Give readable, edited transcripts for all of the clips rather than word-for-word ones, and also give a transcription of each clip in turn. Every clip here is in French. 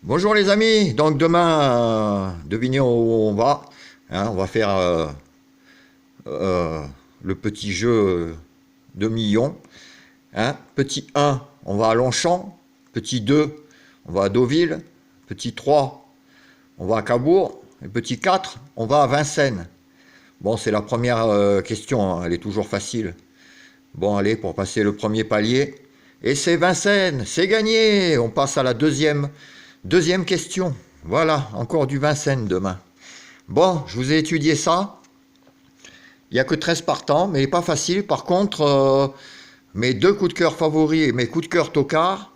Bonjour les amis, donc demain, devinez où on va. On va faire euh, le petit jeu de millions. Petit 1, on va à Longchamp. Petit 2, on va à Deauville. Petit 3, on va à Cabourg. Et petit 4, on va à Vincennes. Bon, c'est la première question, hein, elle est toujours facile. Bon, allez, pour passer le premier palier. Et c'est Vincennes, c'est gagné. On passe à la deuxième question. Voilà, encore du Vincennes demain. Bon, je vous ai étudié ça. Il n'y a que 13 partants, mais il n'est pas facile. Par contre, mes deux coups de cœur favoris et mes coups de cœur tocards,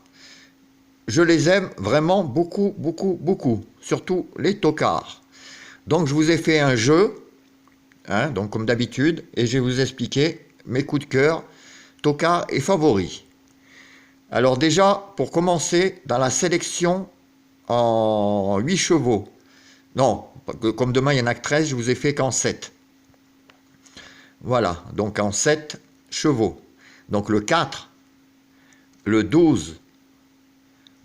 je les aime vraiment beaucoup, beaucoup, beaucoup. Surtout les tocards. Donc je vous ai fait un jeu, donc comme d'habitude, et je vais vous expliquer mes coups de cœur, tocards et favoris. Alors déjà, pour commencer, dans la sélection en 8 chevaux, non, comme demain il y en a que 13, je vous ai fait qu'en 7. Voilà, donc en 7 chevaux. Donc le 4, le 12,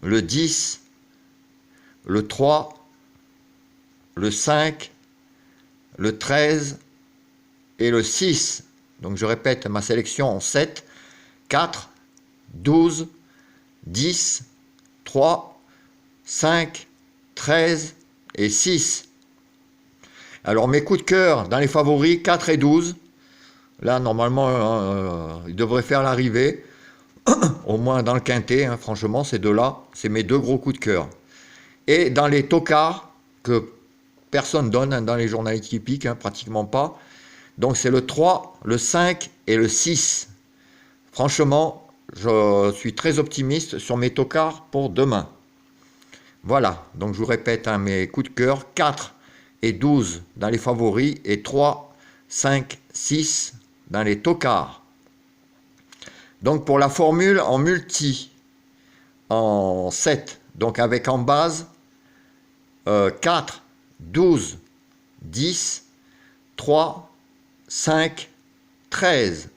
le 10, le 3, le 5, le 13 et le 6. Donc je répète ma sélection en 7, 4, 12, 10, 3, 5, 13 et 6. Alors mes coups de cœur dans les favoris, 4 et 12. Là, normalement, ils devraient faire l'arrivée, au moins dans le quintet. Franchement, ces deux-là, c'est mes deux gros coups de cœur. Et dans les tocards, que personne donne dans les journaux typiques, pratiquement pas. Donc c'est le 3, le 5 et le 6. Franchement, je suis très optimiste sur mes tocards pour demain. Voilà, donc je vous répète mes coups de cœur, 4 et 12 dans les favoris et 3, 5, 6 dans les tocards. Donc pour la formule en multi, en 7, donc avec en base 4, 12, 10, 3, 5, 13.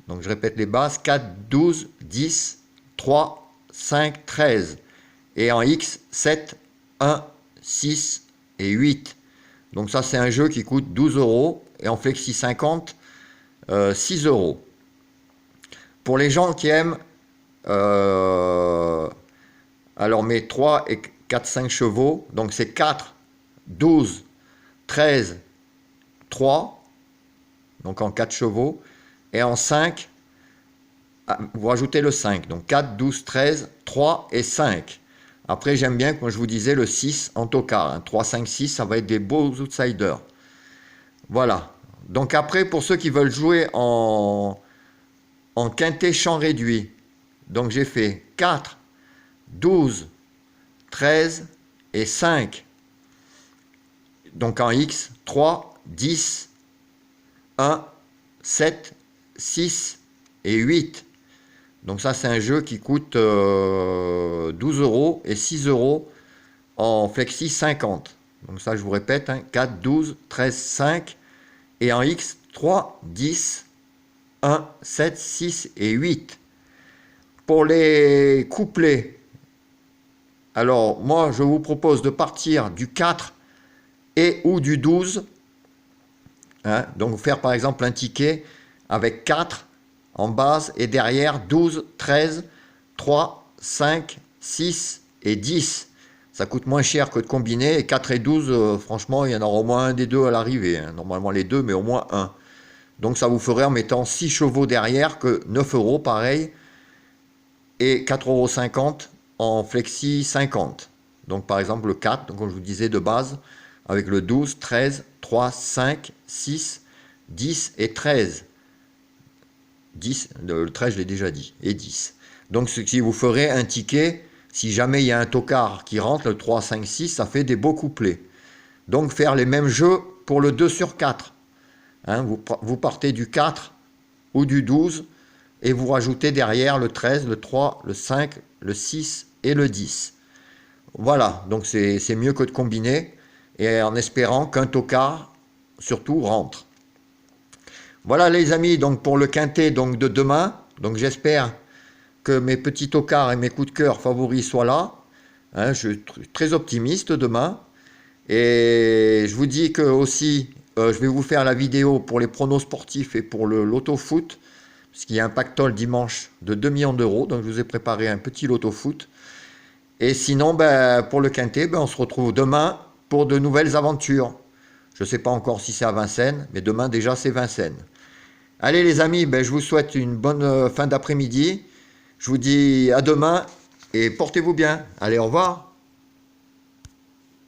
Donc je répète les bases, 4, 12, 10, 3, 5, 13. Et en X, 7, 1, 6 et 8. Donc ça c'est un jeu qui coûte 12 euros et en Flexi 50, 6 euros. Pour les gens qui aiment alors mes 3 et 4, 5 chevaux, donc c'est 4, 12, 13, 3, donc en 4 chevaux, et en 5, vous rajoutez le 5, donc 4, 12, 13, 3 et 5. Après j'aime bien, comme je vous disais, le 6 en tocard, 3, 5, 6, ça va être des beaux outsiders. Voilà, donc après pour ceux qui veulent jouer en quintet champ réduit, donc j'ai fait 4, 12, 13 et 5. Donc en X, 3, 10, 1, 7, 6 et 8. Donc ça c'est un jeu qui coûte 12 euros et 6 euros en Flexi 50. Donc ça je vous répète, 4, 12, 13, 5. Et en X, 3, 10, 1, 7, 6 et 8. Pour les couplets, alors moi je vous propose de partir du 4 et ou du 12. Donc faire par exemple un ticket avec 4 en base et derrière 12, 13, 3, 5, 6 et 10. Ça coûte moins cher que de combiner. Et 4 et 12, franchement, il y en aura au moins un des deux à l'arrivée. Normalement les deux, mais au moins un. Donc ça vous ferait en mettant 6 chevaux derrière que 9 euros pareil. Et 4,50 € en Flexi 50. Donc par exemple le 4, donc comme je vous disais de base, avec le 12, 13, 3, 5, 6, 10 et 13. 10, le 13 je l'ai déjà dit, et 10. Donc ce qui vous ferait un ticket, si jamais il y a un tocard qui rentre, le 3, 5, 6, ça fait des beaux couplets. Donc faire les mêmes jeux pour le 2 sur 4. Vous partez du 4 ou du 12 et vous rajoutez derrière le 13, le 3, le 5, le 6 et le 10. Voilà, donc c'est mieux que de combiner et en espérant qu'un tocard surtout rentre. Voilà les amis, donc pour le quintet donc de demain. Donc j'espère que mes petits tocards et mes coups de cœur favoris soient là. Hein, je suis très optimiste demain. Et je vous dis que aussi, je vais vous faire la vidéo pour les pronos sportifs et pour le loto-foot, parce qu'il y a un pactole dimanche de 2 millions d'euros, donc je vous ai préparé un petit loto-foot. Et sinon, ben, pour le quintet, ben, on se retrouve demain pour de nouvelles aventures. Je ne sais pas encore si c'est à Vincennes, mais demain déjà c'est Vincennes. Allez les amis, ben, je vous souhaite une bonne fin d'après-midi. Je vous dis à demain et portez-vous bien. Allez, au revoir.